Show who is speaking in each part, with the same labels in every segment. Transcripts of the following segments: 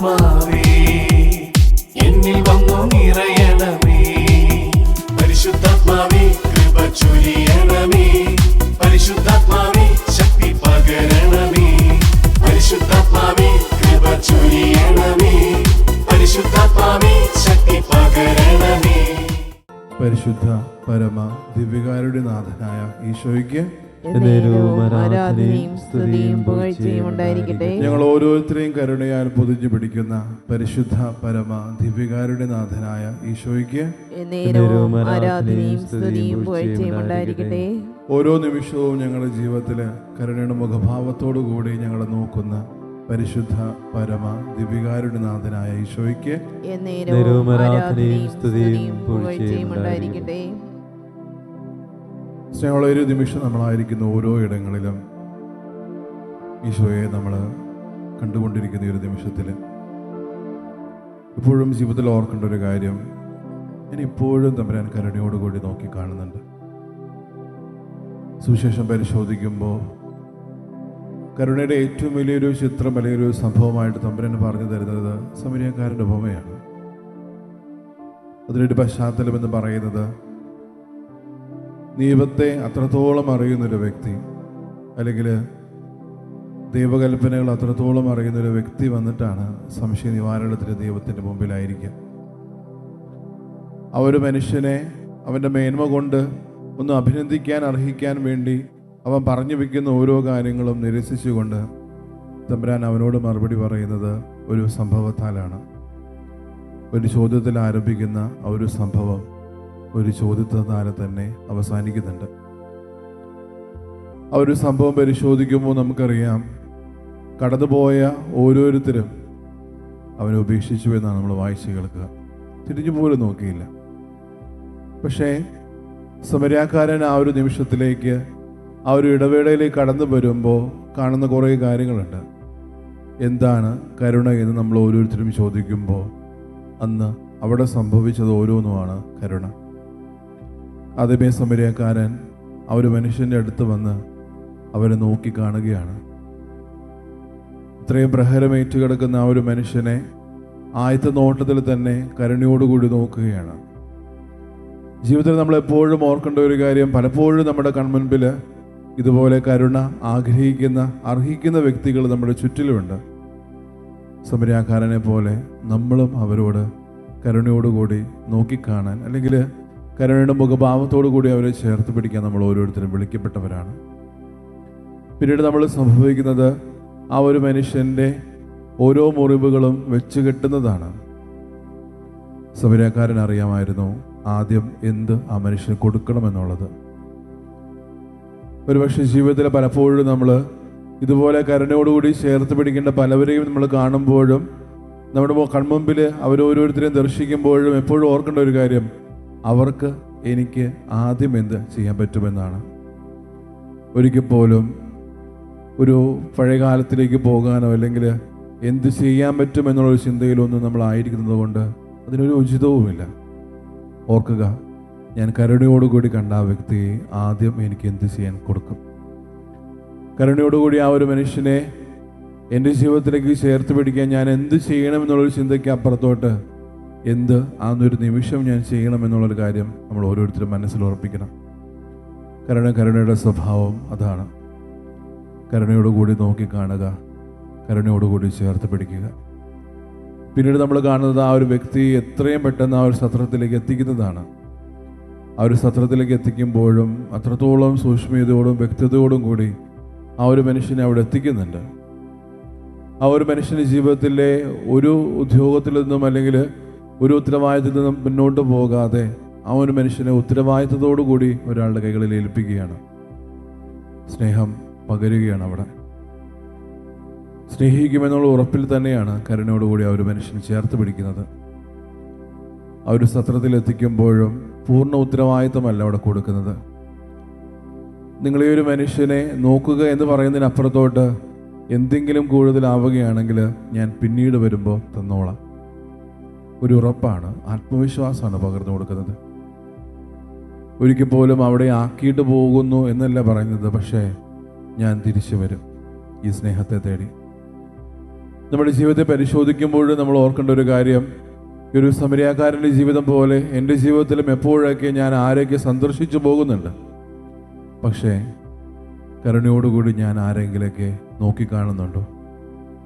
Speaker 1: പരിശുദ്ധാത്മാവേ എന്നിൽ വന്നു നിറയണമേ. പരിശുദ്ധാത്മാവേ കൃപ ചൊരിയണമേ. പരിശുദ്ധാത്മാവേ ശക്തി പകരണമേ. പരിശുദ്ധാത്മാവേ കൃപ ചൊരിയണമേ. പരിശുദ്ധാത്മാവേ ശക്തി പകരണമേ.
Speaker 2: പരിശുദ്ധ പരമ ദിവ്യകാരുടെ നാഥനായ ഈശോയ്ക്ക്
Speaker 3: ആരാധനയും സ്തുതിയും പുകഴ്ചയും ഉണ്ടായിരിക്കട്ടെ.
Speaker 2: ഞങ്ങൾ ഓരോരുത്തരെയും കരുണയാൽ പൊതിഞ്ഞു പിടിക്കുന്ന പരിശുദ്ധ പരമ ദിവ്യകാരുടെ നാഥനായ ഈശോയ്ക്ക്
Speaker 3: ആരാധനയും സ്തുതിയും പുകഴ്ചയും ഉണ്ടായിരിക്കട്ടെ.
Speaker 2: ഓരോ നിമിഷവും ഞങ്ങളുടെ ജീവിതത്തിൽ കരുണയുടെ മുഖഭാവത്തോടു കൂടി ഞങ്ങളെ നോക്കുന്ന പരിശുദ്ധ പരമ ദിവ്യകാരുടെ നാഥനായ ഈശോയ്ക്ക്
Speaker 3: ആരാധനയും സ്തുതിയും പുകഴ്ചയും ഉണ്ടായിരിക്കട്ടെ.
Speaker 2: സ്നേഹമുള്ള ഒരു നിമിഷം നമ്മളായിരിക്കുന്ന ഓരോ ഇടങ്ങളിലും ഈശോയെ നമ്മൾ കണ്ടുകൊണ്ടിരിക്കുന്ന ഈ ഒരു നിമിഷത്തിൽ ഇപ്പോഴും ജീവിതത്തിൽ ഓർക്കേണ്ട ഒരു കാര്യം, ഞാൻ ഇപ്പോഴും തമ്പുരാൻ കരുണയോടുകൂടി നോക്കി കാണുന്നുണ്ട്. സുവിശേഷം പരിശോധിക്കുമ്പോൾ കരുണയുടെ ഏറ്റവും വലിയൊരു ചിത്രം അല്ലെങ്കിൽ ഒരു സംഭവമായിട്ട് തമ്പുരാൻ പറഞ്ഞു തരുന്നത് സമരിയക്കാരൻ്റെ ഉപമയാണ്. അതിനൊരു പശ്ചാത്തലം എന്ന് പറയുന്നത്, ദൈവത്തെ അത്രത്തോളം അറിയുന്നൊരു വ്യക്തി അല്ലെങ്കിൽ ദൈവകൽപ്പനകൾ അത്രത്തോളം അറിയുന്നൊരു വ്യക്തി വന്നിട്ടാണ് സംശയ നിവാരണത്തിന് ദൈവത്തിൻ്റെ മുമ്പിലായിരിക്കുക. ആ ഒരു മനുഷ്യനെ അവൻ്റെ മേന്മ കൊണ്ട് ഒന്ന് അഭിനന്ദിക്കാൻ അർഹിക്കാൻ വേണ്ടി അവൻ പറഞ്ഞു വയ്ക്കുന്ന ഓരോ കാര്യങ്ങളും നിരസിച്ചുകൊണ്ട് തമ്പുരാൻ അവനോട് മറുപടി പറയുന്നത് ഒരു സംഭവത്താലാണ്. ഒരു ചോദ്യത്തിൽ ആരംഭിക്കുന്ന ആ ഒരു സംഭവം ഒരു ചോദ്യത്താലെ തന്നെ അവസാനിക്കുന്നുണ്ട്. ആ ഒരു സംഭവം പരിശോധിക്കുമ്പോൾ നമുക്കറിയാം, കടന്നുപോയ ഓരോരുത്തരും അവനെ ഉപേക്ഷിച്ചു എന്നാണ് നമ്മൾ വായിച്ചു കേൾക്കുക. തിരിഞ്ഞു പോലും നോക്കിയില്ല. പക്ഷേ സമരിയാക്കാരൻ ആ ഒരു നിമിഷത്തിലേക്ക്, ആ ഒരു ഇടവേളയിലേക്ക് കടന്നു വരുമ്പോൾ കാണുന്ന കുറേ കാര്യങ്ങളുണ്ട്. എന്താണ് കരുണ എന്ന് നമ്മൾ ഓരോരുത്തരും ചോദിക്കുമ്പോൾ അന്ന് അവിടെ സംഭവിച്ചത് ഓരോന്നുമാണ് കരുണ. ആദ്യമേ സമരിയക്കാരൻ ആ ഒരു മനുഷ്യൻ്റെ അടുത്ത് വന്ന് അവരെ നോക്കി കാണുകയാണ്. ഇത്രയും പ്രഹരമേറ്റ് കിടക്കുന്ന ആ ഒരു മനുഷ്യനെ ആദ്യത്തെ നോട്ടത്തിൽ തന്നെ കരുണയോടുകൂടി നോക്കുകയാണ്. ജീവിതത്തിൽ നമ്മൾ എപ്പോഴും ഓർക്കേണ്ട ഒരു കാര്യം, പലപ്പോഴും നമ്മുടെ കൺമുൻപിൽ ഇതുപോലെ കരുണ ആഗ്രഹിക്കുന്ന അർഹിക്കുന്ന വ്യക്തികൾ നമ്മുടെ ചുറ്റിലുമുണ്ട്. സമരിയാക്കാരനെ പോലെ നമ്മളും അവരോട് കരുണയോടുകൂടി നോക്കിക്കാണാൻ അല്ലെങ്കിൽ കരുണയുടെ മുഖഭാവത്തോടു കൂടി അവരെ ചേർത്ത് പിടിക്കാൻ നമ്മൾ ഓരോരുത്തരും വിളിക്കപ്പെട്ടവരാണ്. പിന്നീട് നമ്മൾ സംഭവിക്കുന്നത്, ആ ഒരു മനുഷ്യൻ്റെ ഓരോ മുറിവുകളും വെച്ച് കെട്ടുന്നതാണ്. സമരിയാക്കാരൻ അറിയാമായിരുന്നു ആദ്യം എന്ത് ആ മനുഷ്യന് കൊടുക്കണമെന്നുള്ളത്. ഒരുപക്ഷെ ജീവിതത്തിൽ പലപ്പോഴും നമ്മൾ ഇതുപോലെ കരുണയോടുകൂടി ചേർത്ത് പിടിക്കേണ്ട പലവരെയും നമ്മൾ കാണുമ്പോഴും നമ്മുടെ കൺമുമ്പിൽ അവരോരോരുത്തരെയും ദർശിക്കുമ്പോഴും എപ്പോഴും ഓർക്കേണ്ട ഒരു കാര്യം, അവർക്ക് എനിക്ക് ആദ്യം എന്ത് ചെയ്യാൻ പറ്റുമെന്നാണ്. ഒരിക്കൽ പോലും ഒരു പഴയകാലത്തിലേക്ക് പോകാനോ അല്ലെങ്കിൽ എന്ത് ചെയ്യാൻ പറ്റുമെന്നുള്ളൊരു ചിന്തയിലൊന്നും നമ്മളായിരിക്കുന്നത് കൊണ്ട് അതിനൊരു ഉചിതവുമില്ല. ഓർക്കുക, ഞാൻ കരുണയോടുകൂടി കണ്ട ആ വ്യക്തിയെ ആദ്യം എനിക്ക് എന്ത് ചെയ്യാൻ കൊടുക്കും. കരുണയോടുകൂടി ആ ഒരു മനുഷ്യനെ എൻ്റെ ജീവിതത്തിലേക്ക് ചേർത്ത് പിടിക്കാൻ ഞാൻ എന്ത് ചെയ്യണമെന്നുള്ളൊരു ചിന്തയ്ക്ക് അപ്പുറത്തോട്ട് എന്ത് ആന്നൊരു നിമിഷം ഞാൻ ചെയ്യണമെന്നുള്ളൊരു കാര്യം നമ്മൾ ഓരോരുത്തരും മനസ്സിൽ ഉറപ്പിക്കണം. കരുണയുടെ സ്വഭാവം അതാണ്. കരുണയോടുകൂടി നോക്കിക്കാണുക, കരുണയോടുകൂടി ചേർത്ത് പിടിക്കുക. പിന്നീട് നമ്മൾ കാണുന്നത് ആ ഒരു വ്യക്തി എത്രയും പെട്ടെന്ന് ആ ഒരു സത്രത്തിലേക്ക് എത്തിക്കുന്നതാണ്. ആ ഒരു സത്രത്തിലേക്ക് എത്തിക്കുമ്പോഴും അത്രത്തോളം സൂക്ഷ്മതയോടും വ്യക്തതയോടും കൂടി ആ ഒരു മനുഷ്യനെ അവിടെ എത്തിക്കുന്നുണ്ട്. ആ ഒരു മനുഷ്യൻ്റെ ജീവിതത്തിലെ ഒരു ഉദ്യോഗത്തിൽ നിന്നും അല്ലെങ്കിൽ ഒരു ഉത്തരവാദിത്തത്തിൽ നിന്നും മുന്നോട്ട് പോകാതെ ആ ഒരു മനുഷ്യനെ ഉത്തരവാദിത്തത്തോടു കൂടി ഒരാളുടെ കൈകളിൽ ഏൽപ്പിക്കുകയാണ്. സ്നേഹം പകരുകയാണ്. അവിടെ സ്നേഹിക്കുമെന്നുള്ള ഉറപ്പിൽ തന്നെയാണ് കരുണയോടുകൂടി ആ ഒരു മനുഷ്യനെ ചേർത്ത് പിടിക്കുന്നത്. ആ ഒരു സത്രത്തിൽ എത്തിക്കുമ്പോഴും പൂർണ്ണ ഉത്തരവാദിത്തമല്ല അവിടെ കൊടുക്കുന്നത്. നിങ്ങൾ ഈ ഒരു മനുഷ്യനെ നോക്കുക എന്ന് പറയുന്നതിനപ്പുറത്തോട്ട് എന്തെങ്കിലും കൂടുതലാവുകയാണെങ്കിൽ ഞാൻ പിന്നീട് വരുമ്പോൾ തന്നോളാം. ഒരു ഉറപ്പാണ്, ആത്മവിശ്വാസമാണ് പകർന്നു കൊടുക്കുന്നത്. ഒരിക്കൽ പോലും അവിടെ ആക്കിയിട്ട് പോകുന്നു എന്നല്ല പറയുന്നത്, പക്ഷേ ഞാൻ തിരിച്ചു വരും ഈ സ്നേഹത്തെ തേടി. നമ്മുടെ ജീവിതത്തെ പരിശോധിക്കുമ്പോഴും നമ്മൾ ഓർക്കേണ്ട ഒരു കാര്യം, ഈ ഒരു സമരിയാക്കാരൻ്റെ ജീവിതം പോലെ എൻ്റെ ജീവിതത്തിലും എപ്പോഴൊക്കെ ഞാൻ ആരെയൊക്കെ സന്ദർശിച്ചു പോകുന്നുണ്ട്. പക്ഷേ കരുണയോടുകൂടി ഞാൻ ആരെങ്കിലൊക്കെ നോക്കിക്കാണുന്നുണ്ടോ,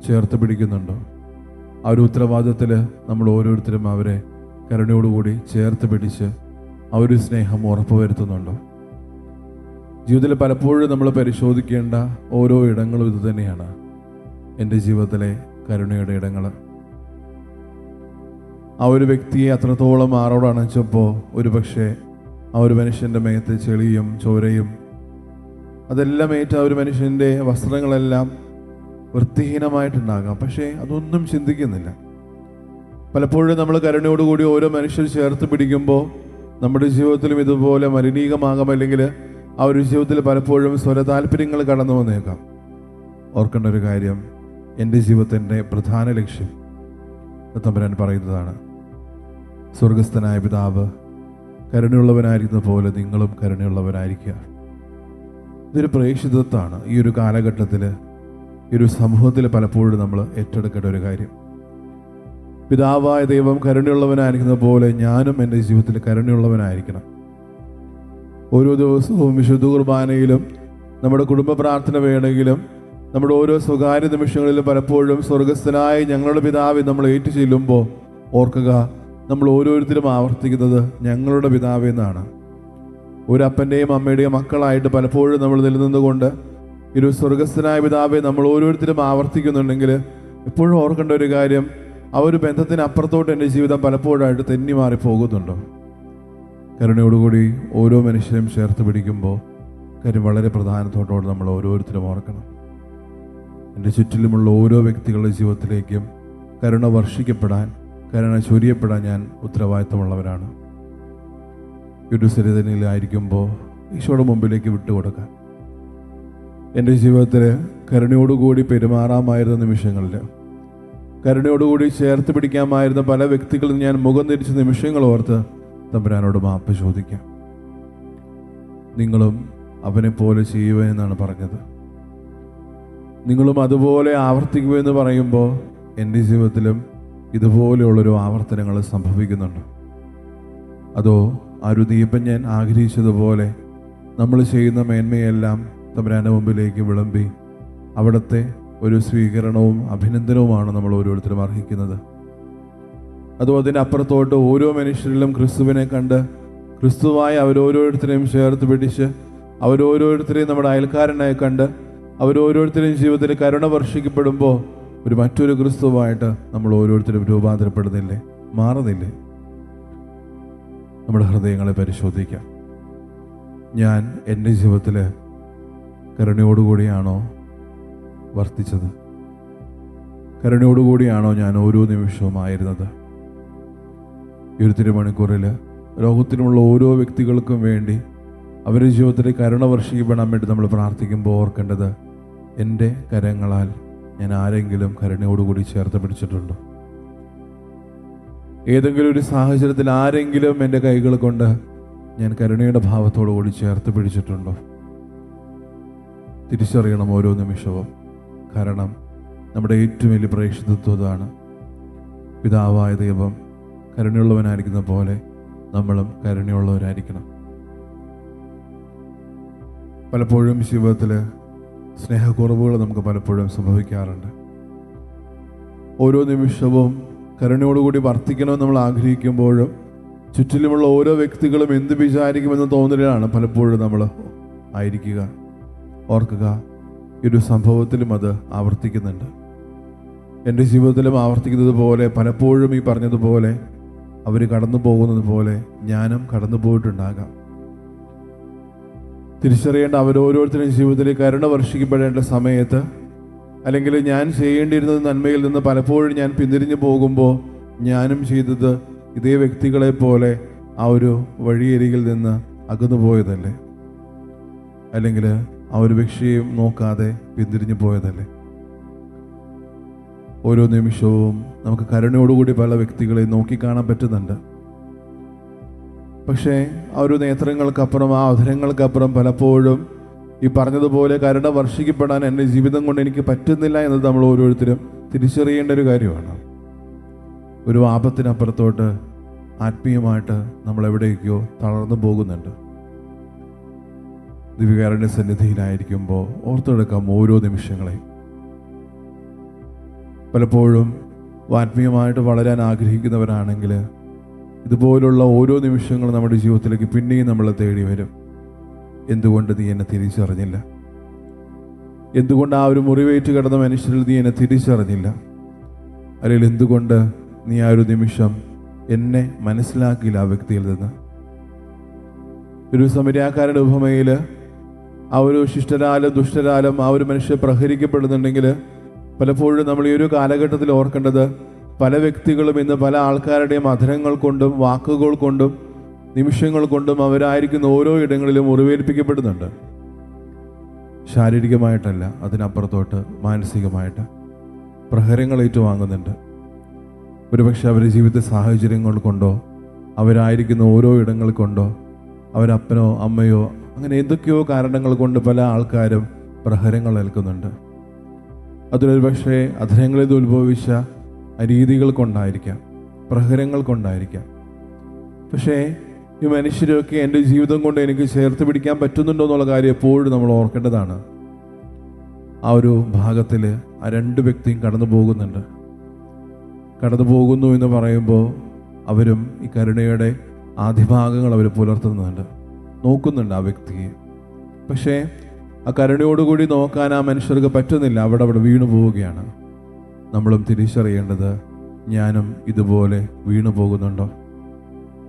Speaker 2: ചേർത്ത് പിടിക്കുന്നുണ്ടോ? ആ ഒരു ഉത്തരവാദിത്തത്തിൽ നമ്മൾ ഓരോരുത്തരും അവരെ കരുണയോടുകൂടി ചേർത്ത് പിടിച്ച് ആ ഒരു സ്നേഹം ഉറപ്പുവരുത്തുന്നുണ്ടോ? ജീവിതത്തിൽ പലപ്പോഴും നമ്മൾ പരിശോധിക്കേണ്ട ഓരോ ഇടങ്ങളും ഇത് തന്നെയാണ്, എൻ്റെ ജീവിതത്തിലെ കരുണയുടെ ഇടങ്ങൾ. ആ ഒരു വ്യക്തിയെ അത്രത്തോളം ആറോട് അണച്ചപ്പോൾ ഒരുപക്ഷെ ആ ഒരു മനുഷ്യൻ്റെ മേത്ത് ചെളിയും ചോരയും അതെല്ലാം ഏറ്റ ആ ഒരു മനുഷ്യൻ്റെ വസ്ത്രങ്ങളെല്ലാം വൃത്തിഹീനമായിട്ടുണ്ടാകാം. പക്ഷേ അതൊന്നും ചിന്തിക്കുന്നില്ല. പലപ്പോഴും നമ്മൾ കരുണയോടുകൂടി ഓരോ മനുഷ്യർ ചേർത്ത് പിടിക്കുമ്പോൾ നമ്മുടെ ജീവിതത്തിലും ഇതുപോലെ മലിനീകമാകാം, അല്ലെങ്കിൽ ആ ഒരു ജീവിതത്തിൽ പലപ്പോഴും സ്വരതാല്പര്യങ്ങൾ കടന്നു വന്നേക്കാം. ഓർക്കേണ്ട ഒരു കാര്യം, എൻ്റെ ജീവിതത്തിൻ്റെ പ്രധാന ലക്ഷ്യം തമ്പുരാൻ പറയുന്നതാണ്, സ്വർഗസ്ഥനായ പിതാവ് കരുണയുള്ളവനായിരിക്കുന്ന പോലെ നിങ്ങളും കരുണയുള്ളവരായിരിക്കുക. ഇതൊരു പ്രേക്ഷിതത്വമാണ്. ഈ ഒരു കാലഘട്ടത്തിൽ, ഈ ഒരു സമൂഹത്തിൽ പലപ്പോഴും നമ്മൾ ഏറ്റെടുക്കേണ്ട ഒരു കാര്യം. പിതാവായ ദൈവം കരുണയുള്ളവനായിരിക്കുന്ന പോലെ ഞാനും എൻ്റെ ജീവിതത്തിൽ കരുണയുള്ളവനായിരിക്കണം. ഓരോ ദിവസവും വിശുദ്ധ കുർബാനയിലും നമ്മുടെ കുടുംബ പ്രാർത്ഥന വേണമെങ്കിലും നമ്മുടെ ഓരോ സ്വകാര്യ നിമിഷങ്ങളിലും പലപ്പോഴും സ്വർഗസ്ഥനായ ഞങ്ങളുടെ പിതാവ് നമ്മൾ ഏറ്റു ചെല്ലുമ്പോൾ ഓർക്കുക, നമ്മൾ ഓരോരുത്തരും ആവർത്തിക്കുന്നത് ഞങ്ങളുടെ പിതാവ് എന്നാണ്. ഒരു അപ്പൻ്റെയും അമ്മയുടെയും മക്കളായിട്ട് പലപ്പോഴും നമ്മൾ നിലനിന്നുകൊണ്ട് ഒരു സ്വർഗസ്ഥനായ പിതാവെ നമ്മൾ ഓരോരുത്തരും ആവർത്തിക്കുന്നുണ്ടെങ്കിൽ എപ്പോഴും ഓർക്കേണ്ട ഒരു കാര്യം, ആ ഒരു ബന്ധത്തിന് അപ്പുറത്തോട്ട് എൻ്റെ ജീവിതം പലപ്പോഴായിട്ട് തെന്നി മാറി പോകുന്നുണ്ടോ? കരുണയോടുകൂടി ഓരോ മനുഷ്യരും ചേർത്ത് പിടിക്കുമ്പോൾ കാര്യം വളരെ പ്രധാനത്തോടെ നമ്മൾ ഓരോരുത്തരും ഓർക്കണം. എൻ്റെ ചുറ്റിലുമുള്ള ഓരോ വ്യക്തികളുടെ ജീവിതത്തിലേക്കും കരുണ വർഷിക്കപ്പെടാൻ, കരുണ ചൊരിയപ്പെടാൻ ഞാൻ ഉത്തരവാദിത്തമുള്ളവരാണ്. ഒരു സ്ഥിരതയിലായിരിക്കുമ്പോൾ ഈശോയുടെ മുമ്പിലേക്ക് വിട്ടുകൊടുക്കാൻ, എൻ്റെ ജീവിതത്തിൽ കരുണയോടുകൂടി പെരുമാറാമായിരുന്ന നിമിഷങ്ങളിൽ, കരുണയോടുകൂടി ചേർത്ത് പിടിക്കാമായിരുന്ന പല വ്യക്തികളിൽ ഞാൻ മുഖം തിരിച്ച നിമിഷങ്ങൾ ഓർത്ത് തമ്പുരാനോട് മാപ്പ് ചോദിക്കാം. നിങ്ങളും അവനെ പോലെ ചെയ്യുമെന്നാണ് പറഞ്ഞത്. നിങ്ങളും അതുപോലെ ആവർത്തിക്കുമെന്ന് പറയുമ്പോൾ എൻ്റെ ജീവിതത്തിലും ഇതുപോലെയുള്ളൊരു ആവർത്തനങ്ങൾ സംഭവിക്കുന്നുണ്ട്. അതോ ആ ഒരു ദീപം ഞാൻ ആഗ്രഹിച്ചതുപോലെ നമ്മൾ ചെയ്യുന്ന മേന്മയെല്ലാം തമ്പുരാൻ്റെ മുമ്പിലേക്ക് വിളമ്പി അവിടുത്തെ ഒരു സ്വീകരണവും അഭിനന്ദനവുമാണ് നമ്മൾ ഓരോരുത്തരും അർഹിക്കുന്നത്. അതോ അതിൻ്റെ അപ്പുറത്തോട്ട് ഓരോ മനുഷ്യരിലും ക്രിസ്തുവിനെ കണ്ട് ക്രിസ്തുവായി അവരോരോരുത്തരെയും ചേർത്ത് പിടിച്ച് അവരോരോരുത്തരെയും നമ്മുടെ അയൽക്കാരനായി കണ്ട് അവരോരോരുത്തരെയും ജീവിതത്തിൽ കരുണ വർഷിക്കപ്പെടുമ്പോൾ ഒരു മറ്റൊരു ക്രിസ്തുവായിട്ട് നമ്മൾ ഓരോരുത്തരും രൂപാന്തരപ്പെടുന്നില്ലേ, മാറുന്നില്ലേ? നമ്മുടെ ഹൃദയങ്ങളെ പരിശോധിക്കാം. ഞാൻ എൻ്റെ ജീവിതത്തിൽ കരുണയോടുകൂടിയാണോ വർത്തിച്ചത്? കരുണയോടുകൂടിയാണോ ഞാൻ ഓരോ നിമിഷവും ആയിരുന്നത്? ഈ ഒരു തിരുമണിക്കൂറിൽ ലോകത്തിലുമുള്ള ഓരോ വ്യക്തികൾക്കും വേണ്ടി അവരുടെ ജീവിതത്തിൽ കരുണ വർഷിക്കപ്പെടാൻ വേണ്ടി നമ്മൾ പ്രാർത്ഥിക്കുമ്പോൾ ഓർക്കേണ്ടത്, എൻ്റെ കരങ്ങളാൽ ഞാൻ ആരെങ്കിലും കരുണയോടുകൂടി ചേർത്ത് പിടിച്ചിട്ടുണ്ടോ? ഏതെങ്കിലും ഒരു സാഹചര്യത്തിൽ ആരെങ്കിലും എൻ്റെ കൈകൾ കൊണ്ട് ഞാൻ കരുണയുടെ ഭാവത്തോടു കൂടി ചേർത്ത് പിടിച്ചിട്ടുണ്ടോ? തിരിച്ചറിയണം ഓരോ നിമിഷവും. കാരണം നമ്മുടെ ഏറ്റവും വലിയ പ്രേക്ഷിതത്വം അതാണ്. പിതാവായ ദൈവം കരുണയുള്ളവനായിരിക്കുന്ന പോലെ നമ്മളും കരുണയുള്ളവരായിരിക്കണം. പലപ്പോഴും ജീവിതത്തിൽ സ്നേഹക്കുറവുകൾ നമുക്ക് പലപ്പോഴും സംഭവിക്കാറുണ്ട്. ഓരോ നിമിഷവും കരുണയോടുകൂടി വർത്തിക്കണമെന്ന് നമ്മൾ ആഗ്രഹിക്കുമ്പോഴും ചുറ്റിലുമുള്ള ഓരോ വ്യക്തികളും എന്ത് വിചാരിക്കുമെന്ന് തോന്നലാണ് പലപ്പോഴും നമ്മൾ ആയിരിക്കുക. ഓർക്കുക, ഈ ഒരു സംഭവത്തിലും അത് ആവർത്തിക്കുന്നുണ്ട്. എൻ്റെ ജീവിതത്തിലും ആവർത്തിക്കുന്നത് പോലെ പലപ്പോഴും ഈ പറഞ്ഞതുപോലെ അവർ കടന്നു പോകുന്നത് പോലെ ഞാനും കടന്നു പോയിട്ടുണ്ടാകാം. തിരിച്ചറിയേണ്ട അവരോരോരുത്തരും ജീവിതത്തിൽ കരുണ വർഷിക്കപ്പെടേണ്ട സമയത്ത്, അല്ലെങ്കിൽ ഞാൻ ചെയ്യേണ്ടിയിരുന്നത് നന്മയിൽ നിന്ന് പലപ്പോഴും ഞാൻ പിന്തിരിഞ്ഞു പോകുമ്പോൾ ഞാനും ചെയ്തത് ഇതേ വ്യക്തികളെ പോലെ ആ ഒരു വഴിയരികിൽ നിന്ന് അകന്നു പോയതല്ലേ? അല്ലെങ്കിൽ ആ ഒരു വ്യക്തിയെയും നോക്കാതെ പിന്തിരിഞ്ഞു പോയതല്ലേ? ഓരോ നിമിഷവും നമുക്ക് കരുണയോടുകൂടി പല വ്യക്തികളെ നോക്കിക്കാണാൻ പറ്റുന്നുണ്ട്. പക്ഷേ ആ ഒരു നേത്രങ്ങൾക്കപ്പുറം, ആ അധരങ്ങൾക്കപ്പുറം പലപ്പോഴും ഈ പറഞ്ഞതുപോലെ കരുണ വർഷിക്കപ്പെടാൻ എൻ്റെ ജീവിതം കൊണ്ട് എനിക്ക് പറ്റുന്നില്ല എന്നത് നമ്മൾ ഓരോരുത്തരും തിരിച്ചറിയേണ്ട ഒരു കാര്യമാണ്. ഒരു ആപത്തിനപ്പുറത്തോട്ട് ആത്മീയമായിട്ട് നമ്മൾ എവിടേക്കോ തളർന്നു പോകുന്നുണ്ട്. ദിവ്യകാരുണ്യ സന്നിധിയിലായിരിക്കുമ്പോൾ ഓർത്തെടുക്കാം ഓരോ നിമിഷങ്ങളെയും. പലപ്പോഴും ആത്മീയമായിട്ട് വളരാൻ ആഗ്രഹിക്കുന്നവരാണെങ്കിൽ ഇതുപോലുള്ള ഓരോ നിമിഷങ്ങളും നമ്മുടെ ജീവിതത്തിലേക്ക് പിന്നെയും നമ്മളെ തേടി വരും. എന്തുകൊണ്ട് നീ എന്നെ തിരിച്ചറിഞ്ഞില്ല? എന്തുകൊണ്ട് ആ ഒരു മുറിവേറ്റ് കിടന്ന മനുഷ്യരിൽ നീ എന്നെ തിരിച്ചറിഞ്ഞില്ല? അല്ലെങ്കിൽ എന്തുകൊണ്ട് നീ ആ ഒരു നിമിഷം എന്നെ മനസ്സിലാക്കിയില്ല ആ വ്യക്തിയിൽ നിന്ന്? ഒരു സമരിയാക്കാരുടെ ഉപമയിൽ ആ ഒരു ശിഷ്ടരാലും ദുഷ്ടരാലും ആ ഒരു മനുഷ്യർ പ്രഹരിക്കപ്പെടുന്നുണ്ടെങ്കിൽ പലപ്പോഴും നമ്മൾ ഈ ഒരു കാലഘട്ടത്തിൽ ഓർക്കേണ്ടത് പല വ്യക്തികളും ഇന്ന് പല ആൾക്കാരുടെയും അധരങ്ങൾ കൊണ്ടും വാക്കുകൾ കൊണ്ടും നിമിഷങ്ങൾ കൊണ്ടും അവരായിരിക്കുന്ന ഓരോ ഇടങ്ങളിലും മുറിവേൽപ്പിക്കപ്പെടുന്നുണ്ട്. ശാരീരികമായിട്ടല്ല, അതിനപ്പുറത്തോട്ട് മാനസികമായിട്ട് പ്രഹരങ്ങൾ ഏറ്റുവാങ്ങുന്നുണ്ട്. ഒരുപക്ഷെ അവരുടെ ജീവിത സാഹചര്യങ്ങൾ കൊണ്ടോ അവരായിരിക്കുന്ന ഓരോ ഇടങ്ങൾ കൊണ്ടോ അവരപ്പനോ അമ്മയോ അങ്ങനെ എന്തൊക്കെയോ കാരണങ്ങൾ കൊണ്ട് പല ആൾക്കാരും പ്രഹരങ്ങൾ ഏൽക്കുന്നുണ്ട്. അതിലൊരു പക്ഷേ അധരങ്ങളിൽ നിന്ന് ഉത്ഭവിച്ച രീതികൾ കൊണ്ടായിരിക്കാം, പ്രഹരങ്ങൾ കൊണ്ടായിരിക്കാം. പക്ഷേ ഈ മനുഷ്യരൊക്കെ എൻ്റെ ജീവിതം കൊണ്ട് എനിക്ക് ചേർത്ത് പിടിക്കാൻ പറ്റുന്നുണ്ടോ എന്നുള്ള കാര്യം എപ്പോഴും നമ്മൾ ഓർക്കേണ്ടതാണ്. ആ ഒരു ഭാഗത്തിൽ ആ രണ്ട് വ്യക്തിയും കടന്നു പോകുന്നു എന്ന് പറയുമ്പോൾ അവരും ഈ കരുണയുടെ ആദ്യഭാഗങ്ങൾ അവർ പുലർത്തുന്നുണ്ട്, നോക്കുന്നുണ്ട് ആ വ്യക്തിയെ. പക്ഷേ ആ കരുണയോടുകൂടി നോക്കാൻ ആ മനുഷ്യർക്ക് പറ്റുന്നില്ല, അവിടെ വീണു പോവുകയാണ്. നമ്മളും തിരിച്ചറിയേണ്ടത്, ഞാനും ഇതുപോലെ വീണു പോകുന്നുണ്ടോ?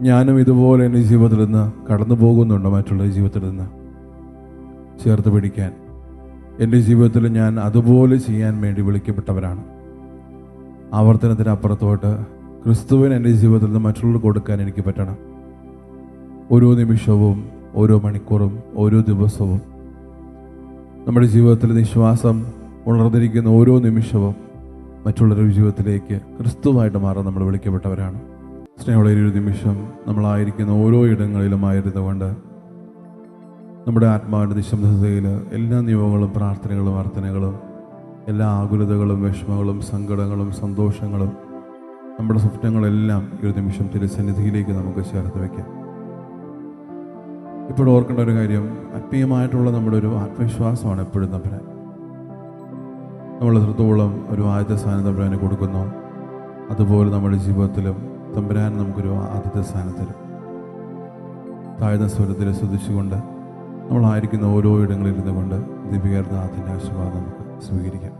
Speaker 2: ഞാനും ഇതുപോലെ എൻ്റെ ജീവിതത്തിൽ നിന്ന് കടന്നു പോകുന്നുണ്ടോ? മറ്റുള്ള ജീവിതത്തിൽ നിന്ന് ചേർത്ത് പിടിക്കാൻ എൻ്റെ ജീവിതത്തിൽ ഞാൻ അതുപോലെ ചെയ്യാൻ വേണ്ടി വിളിക്കപ്പെട്ടവരാണ്. ആവർത്തനത്തിനപ്പുറത്തോട്ട് ക്രിസ്തുവിന് എൻ്റെ ജീവിതത്തിൽ നിന്ന് മറ്റുള്ളവർ കൊടുക്കാൻ എനിക്ക് പറ്റണം. ഓരോ നിമിഷവും, ഓരോ മണിക്കൂറും, ഓരോ ദിവസവും നമ്മുടെ ജീവിതത്തിൽ വിശ്വാസം ഉണർന്നിരിക്കുന്ന ഓരോ നിമിഷവും മറ്റുള്ളവരുടെ ജീവിതത്തിലേക്ക് ക്രിസ്തുവായിട്ട് മാറാൻ നമ്മൾ വിളിക്കപ്പെട്ടവരാണ്. സ്നേഹമുള്ള ഒരു നിമിഷം നമ്മളായിരിക്കുന്ന ഓരോ ഇടങ്ങളിലുമായിരുന്നുകൊണ്ട് നമ്മുടെ ആത്മാവിൻ്റെ നിശബ്ദതയിൽ എല്ലാ നിയമങ്ങളും പ്രാർത്ഥനകളും അർത്ഥനകളും എല്ലാ ആകുലതകളും വിഷമങ്ങളും സങ്കടങ്ങളും സന്തോഷങ്ങളും നമ്മുടെ സ്വപ്നങ്ങളെല്ലാം ഈ ഒരു നിമിഷം തിരുസന്നിധിയിലേക്ക് നമുക്ക് ചേർത്ത് വയ്ക്കാം. ഇപ്പോൾ ഓർക്കേണ്ട ഒരു കാര്യം, ആത്മീയമായിട്ടുള്ള നമ്മുടെ ഒരു ആത്മവിശ്വാസമാണ് എപ്പോഴും തമ്പുരാൻ. നമ്മൾ എത്രത്തോളം ഒരു ആദ്യത്തെ സ്ഥാനം തമ്പുരാന് കൊടുക്കുന്നു, അതുപോലെ നമ്മുടെ ജീവിതത്തിലും തമ്പുരാൻ നമുക്കൊരു ആദ്യത്തെ സ്ഥാനം തരും. താഴ്ന്ന സ്വരത്തിൽ ശ്രദ്ധിച്ചുകൊണ്ട് നമ്മളായിരിക്കുന്ന ഓരോ ഇടങ്ങളിൽ ഇരുന്നുകൊണ്ട് ദിവ്യകാരുണ്യനാഥൻ്റെ ആശീർവാദം നമുക്ക് സ്വീകരിക്കാം.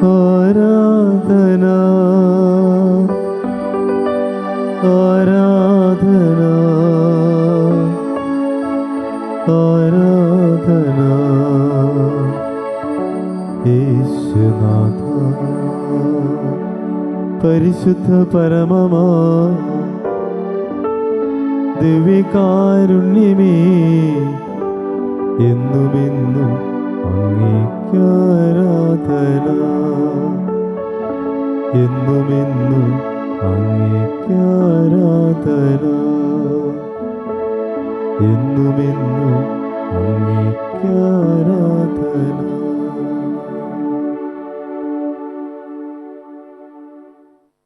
Speaker 4: ആരാധന ആരാധന ആരാധന യേശുനാഥ, പരിശുദ്ധ പരമമാ ദിവ്യകാരുണ്യമേ, എന്നുമെന്നും അങ്ങേക്കാരാധന, എന്നുമെന്നും അങ്ങേക്കാരാധന, എന്നുമെന്നും അങ്ങേക്കാരാധന.